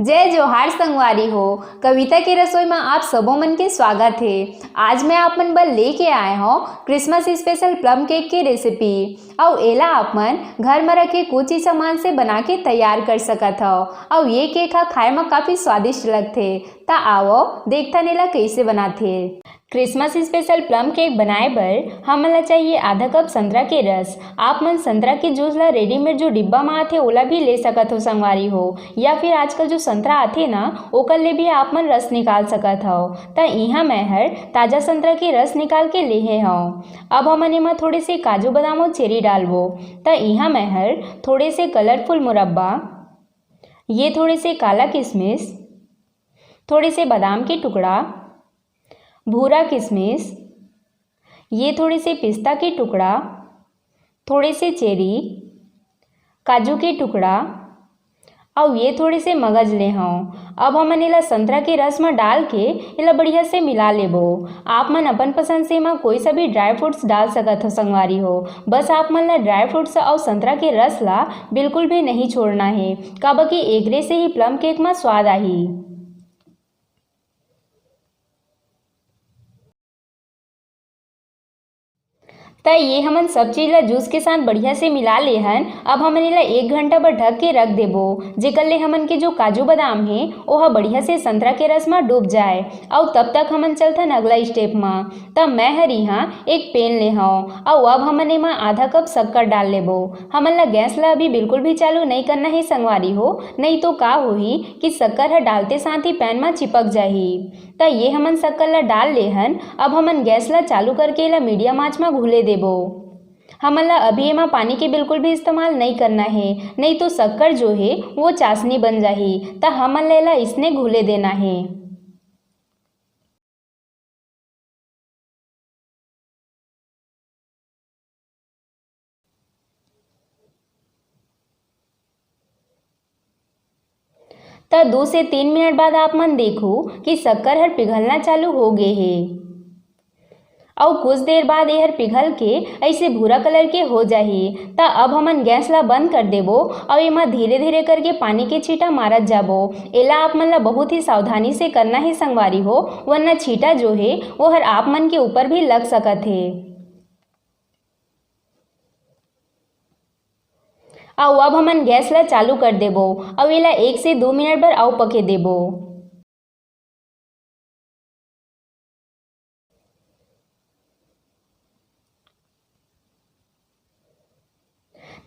जय जोहार संगवारी हो। कविता की रसोई में आप सबों मन के स्वागत है। आज मैं आप मन बर लेके आए हूँ क्रिसमस स्पेशल प्लम केक की रेसिपी। और एला आप मन घर में रखे कुछ ही सामान से बना के तैयार कर सकत हो। और ये केक खाए में काफ़ी स्वादिष्ट लगते। ता आओ देखता नेला कैसे बनाते। क्रिसमस स्पेशल प्लम केक बनाए बर हमन ला चाहिए आधा कप संतरा के रस। आप मन संतरा के जूस ला रेडीमेड जो डिब्बा में आथे ओला भी ले सकत हो संगवारी हो, या फिर आजकल जो संतरा आथे ना ओकर ले भी आप मन रस निकाल सकत हो। त इहाँ मैं हर ताज़ा संतरा के रस निकाल के लेहे हूँ। अब हमन एमा थोड़े से काजू बादाम और चेरी डालबो। त इहाँ मैं हर थोड़े से कलरफुल मुरब्बा, ये थोड़े से काला किशमिश, थोड़े से बादाम के टुकड़ा, भूरा किशमिश, ये थोड़े से पिस्ता के टुकड़ा, थोड़े से चेरी, काजू के टुकड़ा और ये थोड़े से मगज ले हूँ। अब हमन इला संतरा के रस में डाल के इला बढ़िया से मिला लेबो। आप मन अपन पसंद से इमा कोई सा भी ड्राई फ्रूट्स डाल सकत हो संगवारी हो। बस आप मन ला ड्राई फ्रूट्स और संतरा के रस ला बिल्कुल भी नहीं छोड़ना है, काबर कि एकरे से ही प्लम केक में स्वाद आही। त ये हमन सब चीज़ ला जूस के साथ बढ़िया से मिला ले हन। अब हमन इला 1 घंटा पर ढक के रख देबो, जेकर ले हमन के जो काजू बादाम है ओह बढ़िया से संतरा के रस में डूब जाए। और तब तक हमन चलथन अगला स्टेप में। तब मैं हर यहाँ एक पेन ले हूँ और अब हमन एमा आधा कप शक्कर डाल लेबो। हमन ला गैस ला अभी बिल्कुल भी चालू नहीं करना है संगवारी हो, नहीं तो का होही कि शक्कर डालते साथ ही पैन में चिपक जाही। त ये हमन शक्कर ला डाल ले हन। अब हमन गैस ला चालू करके ला मीडियम आंच में घुले देबो। हमन ला अभी एमा पानी के बिल्कुल भी इस्तेमाल नहीं करना है, नहीं तो शक्कर जो है वो चाशनी बन जाही। त हमन ला इसने घुले देना है। त 2 से 3 मिनट बाद आप मन देखो कि शक्कर हर पिघलना चालू हो गए है। और कुछ देर बाद यह पिघल के ऐसे भूरा कलर के हो जाही। त अब हमन गैस ला बंद कर देबो और एमा धीरे धीरे करके पानी के छींटा मारत जाबो। एला आप मन ला बहुत ही सावधानी से करना है संगवारी हो, वरना छींटा जो है वो हर आप मन के ऊपर भी लग सकत है। और अब हमन गैस ला चालू कर देबो और एला 1 से 2 मिनट बर और पके देबो।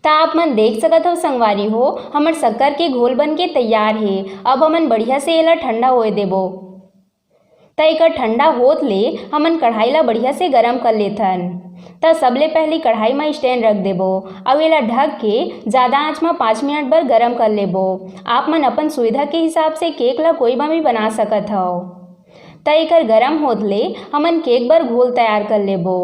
त आप मन देख सकत हो संगवारी हो, हमर शक्कर के घोल बन के तैयार है। अब हमन बढ़िया से एला ठंडा होए देबो। त एकर ठंडा होत ले हमन कढ़ाई ला बढ़िया से गरम कर लेथन। त सबले पहले कढ़ाई में स्टैंड रख देबो और एला ढक के ज़्यादा आंच में 5 मिनट बर गरम कर लेबो। आप मन अपन सुविधा के हिसाब से केक ला कोई भी बना सकत हो। त एकर गरम होत ले हमन केक बर घोल तैयार कर लेबो।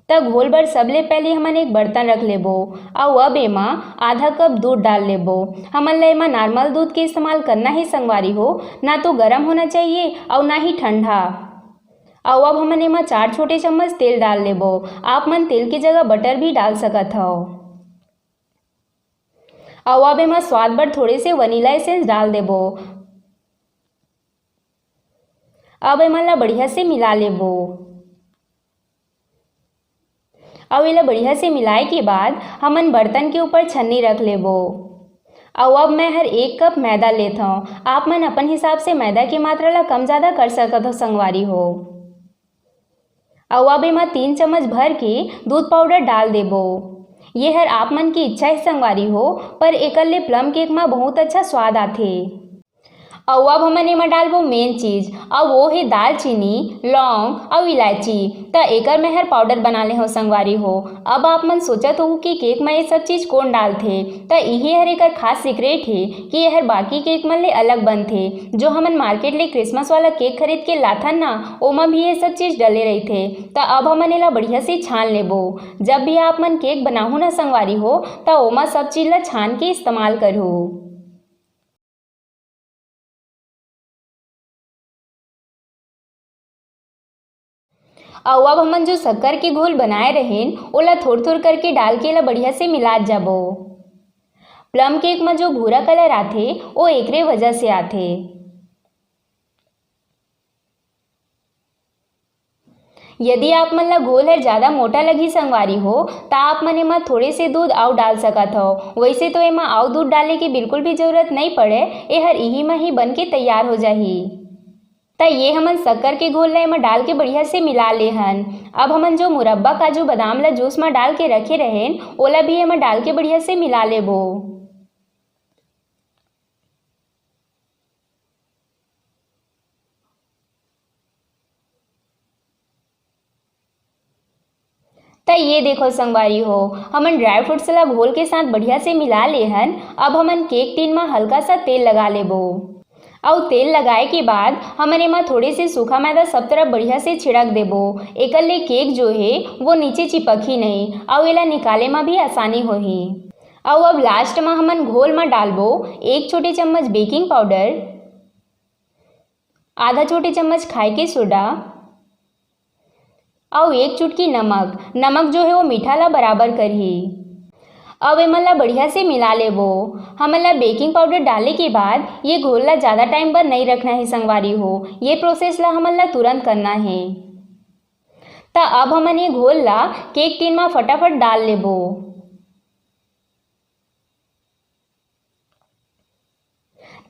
त घोल बर सबले पहले हमन एक बर्तन रख लेबो और अब एमा आधा कप दूध डाल लेबो। हमन ला एमा नॉर्मल दूध के इस्तेमाल करना है संगवारी हो, ना तो गर्म होना चाहिए और ना ही ठंडा। और अब हमन एमा 4 छोटे चम्मच तेल डाल लेबो। आप मन तेल की जगह बटर भी डाल सकत हो। और अब एमा स्वाद बर थोड़े से वनीला एसेंस डाल देबो। अब एमा ला बढ़िया से मिला लेबो। और इला बढ़िया से मिलाए के बाद हमन बर्तन के ऊपर छन्नी रख लेबो। और अब मैं हर 1 कप मैदा लेता हूँ। आप मन अपन हिसाब से मैदा की मात्रा ला कम ज़्यादा कर सकत हो संगवारी हो। और अब एमा 3 चम्मच भर के दूध पाउडर डाल देबो। ये हर आप मन की इच्छा है संगवारी हो, पर एकर ले प्लम केक में बहुत अच्छा स्वाद आथे। और अब हमन एमा डालबो मेन चीज़, और वो है दालचीनी, लौंग और इलायची। त एकर मैं हर पाउडर बना ले हो संगवारी हो। अब आप मन सोचत हो कि केक में ये सब चीज़ कौन डालथे, त यही हर एकर खास सीक्रेट है कि ये हर बाकी केक मन ले अलग बनथे। जो हमन मार्केट ले क्रिसमस वाला केक खरीद के लाथन ना, ओमा भी ये सब चीज़ डले रहीथे। त अब हमन एला बढ़िया से छान लेबो। जब भी आप मन केक बनाहू ना संगवारी हो, त ओमा सब चीज़ ला छान के इस्तेमाल करहू। और अब हमन जो शक्कर के घोल बनाए रहेन ओला थोड़ थोड़ करके डाल के ला बढ़िया से मिलात जाबो। प्लम केक में जो भूरा कलर आथे वो एकरे वजह से आथे। यदि आप मन ला घोल हर ज़्यादा मोटा लगी संगवारी हो तो आप मन एमा थोड़े से दूध आउ डाल सकत हो। वैसे तो एमा आउ दूध डाले की बिल्कुल भी जरूरत नहीं पड़े, ये हर इही में ही बन के तैयार हो जाही। तो ये हमन शक्कर के घोल ला एमा डाल के बढ़िया से मिला ले हन। अब हमन जो मुरब्बा काजू बादाम ला जूस में डाल के रखे रहेन ओला भी एमा डाल के बढ़िया से मिला लेबो। तो ये देखो संगवारी हो, हमन ड्राई फ्रूट्स ला घोल के साथ बढ़िया से मिला ले हन। अब हमन केक टिन में हल्का सा तेल लगा लेबो और तेल लगाए के बाद हमन एमा थोड़े से सूखा मैदा सब तरफ बढ़िया से छिड़क देबो। एकर ले केक जो है वो नीचे चिपकी नहीं और एला निकाले में भी आसानी होही। और अब लास्ट में हमन घोल में डालबो 1 छोटे चम्मच बेकिंग पाउडर, आधा छोटे चम्मच खाए के सोडा और 1 चुटकी नमक। नमक जो है वो मीठा ला बराबर करही। अब एमन ला बढ़िया से मिला लेबो। हमन ला बेकिंग पाउडर डाले के बाद ये घोल ला ज़्यादा टाइम पर नहीं रखना है संगवारी हो, ये प्रोसेस ला हमन ला तुरंत करना है। तो अब हमन ये घोल ला केक टिन में फटाफट डाल लेबो।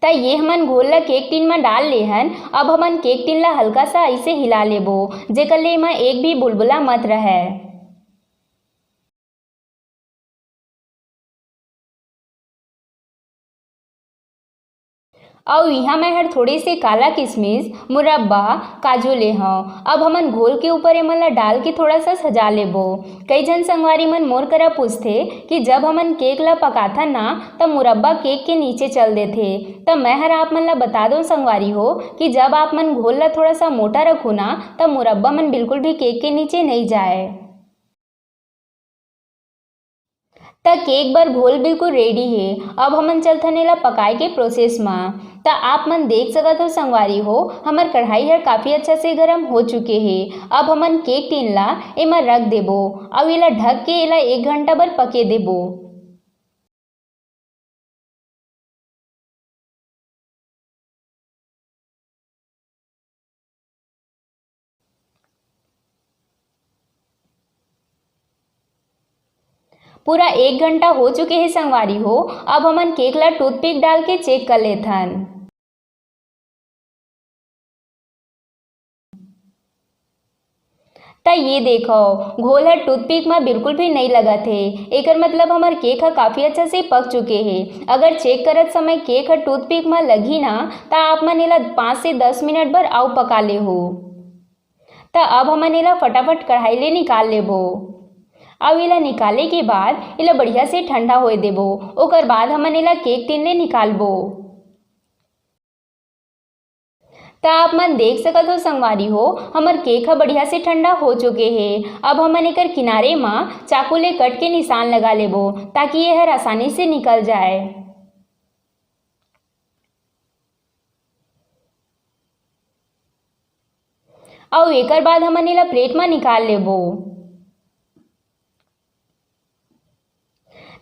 तो ये हमन घोल ला केक टिन में डाल ले हन। अब हमन केक टिन ला हल्का सा ऐसे हिला लेबो जेकर ले एमा एक भी बुलबुला मत रहे। और यहाँ मैं हर थोड़े से काला किशमिश मुरब्बा काजू ले हूँ। अब हमन घोल के ऊपर एमन ला डाल के थोड़ा सा सजा लेबो। कई जन संगवारी मन मोर करा पूछते कि जब हमन केक ला पकाथन ना तब मुरब्बा केक के नीचे चल देथे। तब मैं हर आप मन ला बता दो संगवारी हो कि जब आप मन घोल ला थोड़ा सा मोटा रखो ना तब मुरब्बा मन बिल्कुल भी केक के नीचे नहीं जाए। त केक बर घोल बिल्कुल रेडी है। अब हमन चलथन एला पकाए के प्रोसेस में। तो आप मन देख सकत हो संगवारी हो हमर कढ़ाई हर काफ़ी अच्छा से गर्म हो चुके हैं। अब हमन केक टिन ला एमा रख देबो और एला ढक के एला 1 घंटा बर पके देबो। पूरा 1 घंटा हो चुके हैं संगवारी हो। अब हमन केक ला टूथपिक डाल के चेक कर लेथन। तो ये देखो घोल हर टूथपिक में बिल्कुल भी नहीं लगा थे। एकर मतलब हमार केक हर काफ़ी अच्छा से पक चुके हैं। अगर चेक करत समय केक हर टूथपिक में लगी ना तो आप मन एला 5 से 10 मिनट बर आउ पका ले हो। तो अब हमन एला फटाफट कढ़ाई ले निकाल लेबो। अब एला निकाले के बाद एला बढ़िया से ठंडा होए देबो। ओकर बाद हमन एला केक टिन ले निकालबो। तो आप मन देख सकत हो संगवारी हो हमर केक ह बढ़िया से ठंडा हो चुके हैं। अब हमन एकर किनारे में चाकू ले कट के निशान लगा लेबो ताकि ये हर आसानी से निकल जाए। और एकर बाद हमन एला प्लेट में निकाल लेबो।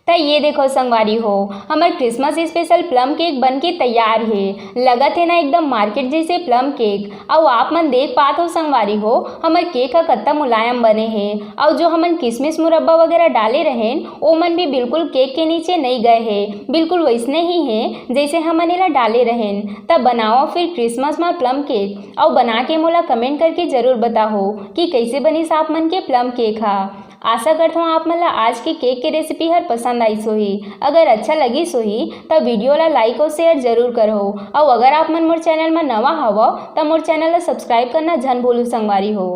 तो ये देखो संगवारी हो हमार क्रिसमस स्पेशल प्लम केक बन के तैयार है। लगत है ना एकदम मार्केट जैसे प्लम केक। और आप मन देख पात हो संगवारी हो हमार केक का कत्ता मुलायम बने हैं। और जो हमन किशमिश मुरब्बा वगैरह डाले रहें वो मन भी बिल्कुल केक के नीचे नहीं गए हैं, बिल्कुल वैसने ही हैं जैसे हमन एला डाले रहें। तब बनाओ फिर क्रिसमस में प्लम केक और बना के मोला कमेंट करके ज़रूर बताओ कि कैसे बनीस आप मन के प्लम केक हा। आशा करता हूँ आप मन ला आज के केक के रेसिपी हर पसंद आई सोही। अगर अच्छा लगी सोही तब वीडियो ला लाइक और शेयर जरूर करो। और अगर आप मन मोर चैनल में नवा हवो तब मोर चैनल ला सब्सक्राइब करना झन भूलू संगवारी हो।